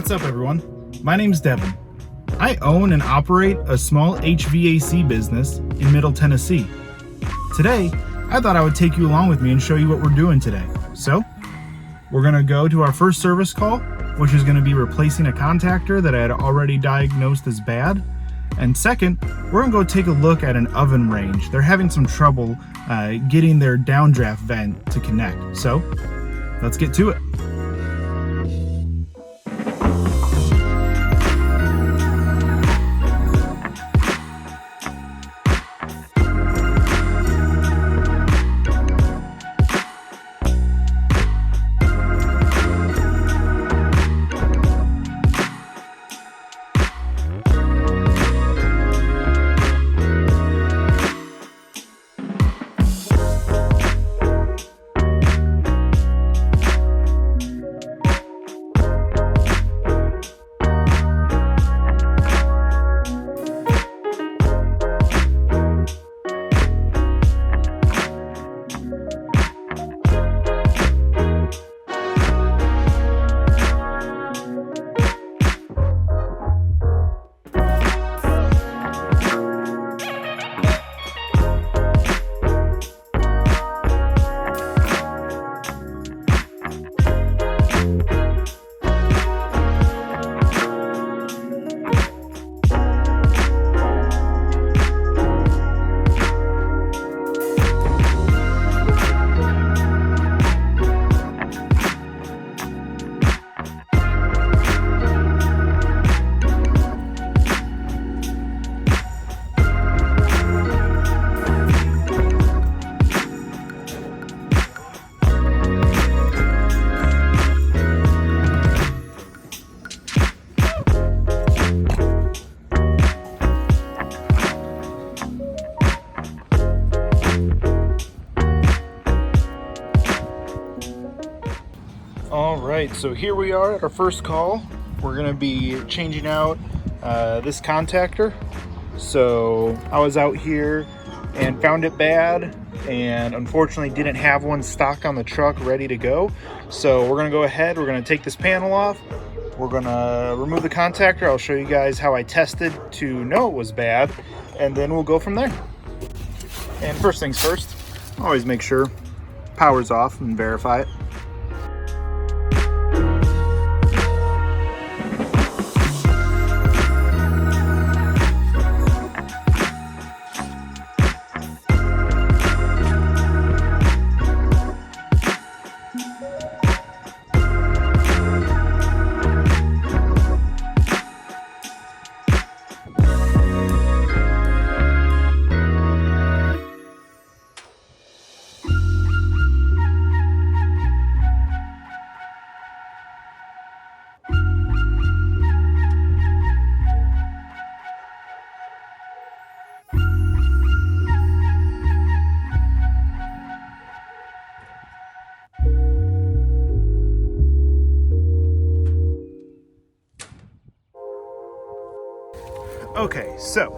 What's up, everyone? My name's Devin. I own and operate a small HVAC business in Middle Tennessee. Today, I thought I would take you along with me and show you what we're doing today. So, we're gonna go to our first service call, which is gonna be replacing a contactor that I had already diagnosed as bad. And second, we're gonna go take a look at an oven range. They're having some trouble getting their downdraft vent to connect. So, let's get to it. Alright, so here we are at our first call. We're going to be changing out this contactor. So I was out here and found it bad, and unfortunately didn't have one stock on the truck ready to go. So we're going to go ahead, we're going to take this panel off, we're going to remove the contactor. I'll show you guys how I tested to know it was bad, and then we'll go from there. And first things first, always make sure power's off and verify it. Okay, so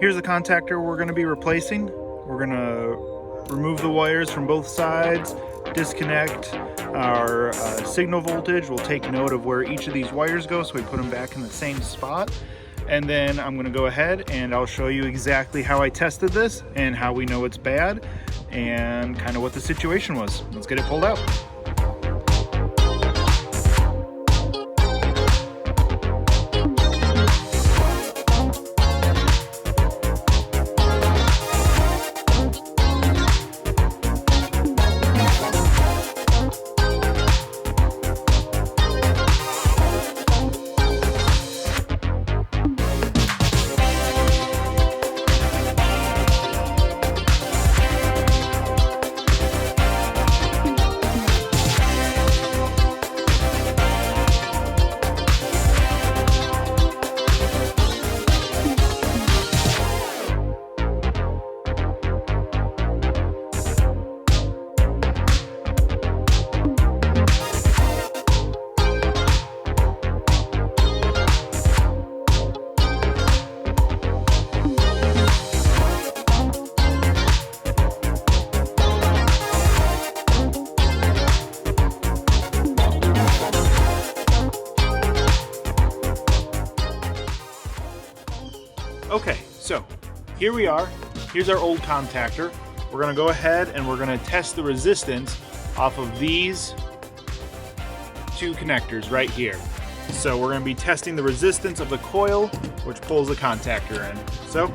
here's the contactor we're going to be replacing. We're going to remove the wires from both sides, disconnect our signal voltage. We'll take note of where each of these wires go so we put them back in the same spot. And then I'm going to go ahead and I'll show you exactly how I tested this and how we know it's bad and kind of what the situation was. Let's get it pulled out. here we are. Here's our old contactor. We're gonna go ahead and we're gonna test the resistance off of these two connectors right here. So we're gonna be testing the resistance of the coil, which pulls the contactor in. So,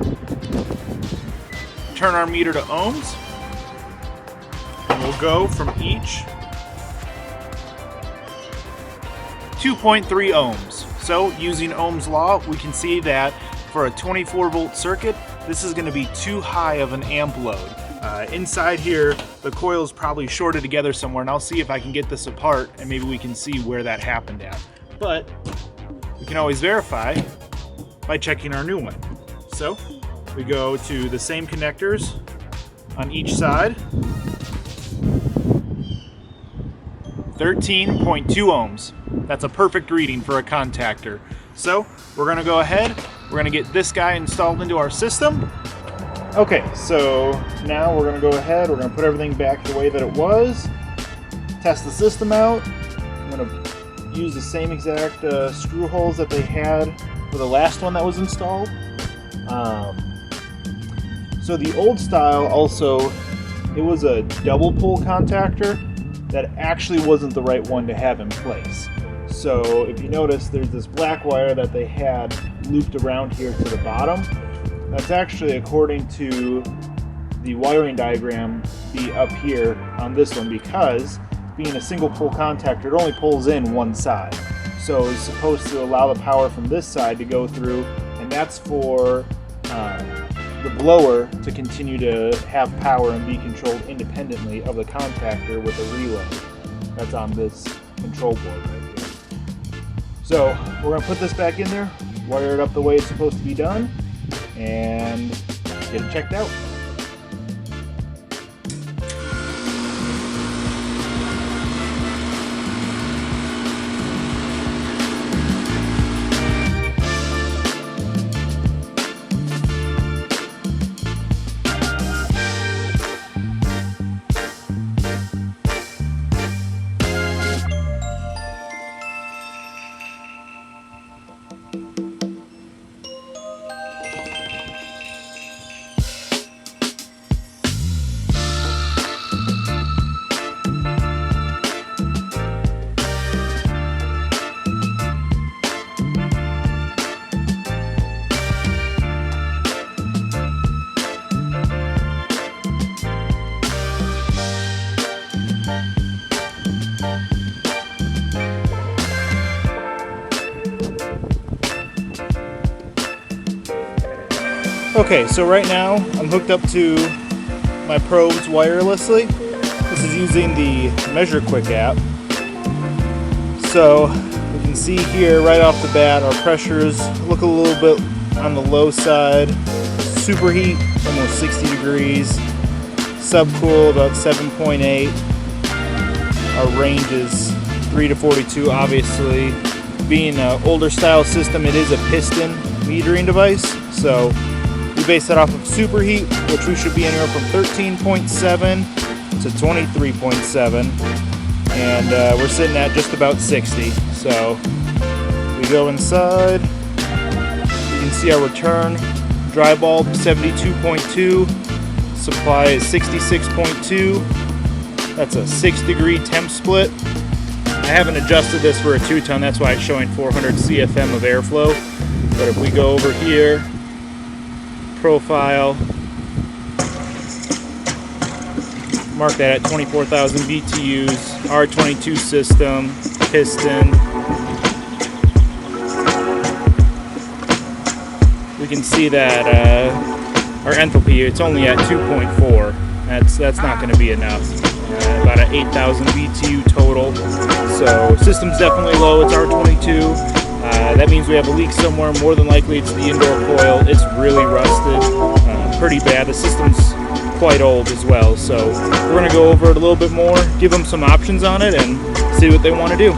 turn our meter to ohms, and we'll go from each 2.3 ohms. So using Ohm's law, we can see that for a 24 volt circuit, this is going to be too high of an amp load. Inside here, the coil is probably shorted together somewhere, and I'll see if I can get this apart and maybe we can see where that happened at. But we can always verify by checking our new one. So we go to the same connectors on each side. 13.2 ohms. That's a perfect reading for a contactor. So we're gonna go ahead, we're gonna get this guy installed into our system. Okay, so now we're gonna go ahead, we're gonna put everything back the way that it was, test the system out. I'm gonna use the same exact screw holes that they had for the last one that was installed. So the old style also, it was a double pole contactor that actually wasn't the right one to have in place. So if you notice, there's this black wire that they had looped around here to the bottom. That's actually, according to the wiring diagram, be up here on this one, because being a single pole contactor, it only pulls in one side. So it's supposed to allow the power from this side to go through, and that's for the blower to continue to have power and be controlled independently of the contactor with a relay that's on this control board right here. So we're going to put this back in there, wire it up the way it's supposed to be done, and get it checked out. Okay, so right now I'm hooked up to my probes wirelessly. This is using the Measure Quick app. So we can see here right off the bat our pressures look a little bit on the low side. Superheat, almost 60 degrees. Subcool, about 7.8. Our range is 3 to 42, obviously. Being an older style system, it is a piston metering device. So we base that off of superheat, which we should be anywhere from 13.7 to 23.7, and we're sitting at just about 60. So we go inside, you can see our return dry bulb 72.2, supply is 66.2. That's a 6-degree temp split. I haven't adjusted this for a 2-ton, that's why it's showing 400 CFM of airflow. But if we go over here, profile, mark that at 24,000 BTUs, R22 system, piston. We can see that our enthalpy, it's only at 2.4. That's not going to be enough. About an 8,000 BTU total. So system's definitely low. It's R22. That means we have a leak somewhere. More than likely it's the indoor coil. It's really rusted, pretty bad. The system's quite old as well. So we're going to go over it a little bit more, give them some options on it, and see what they want to do.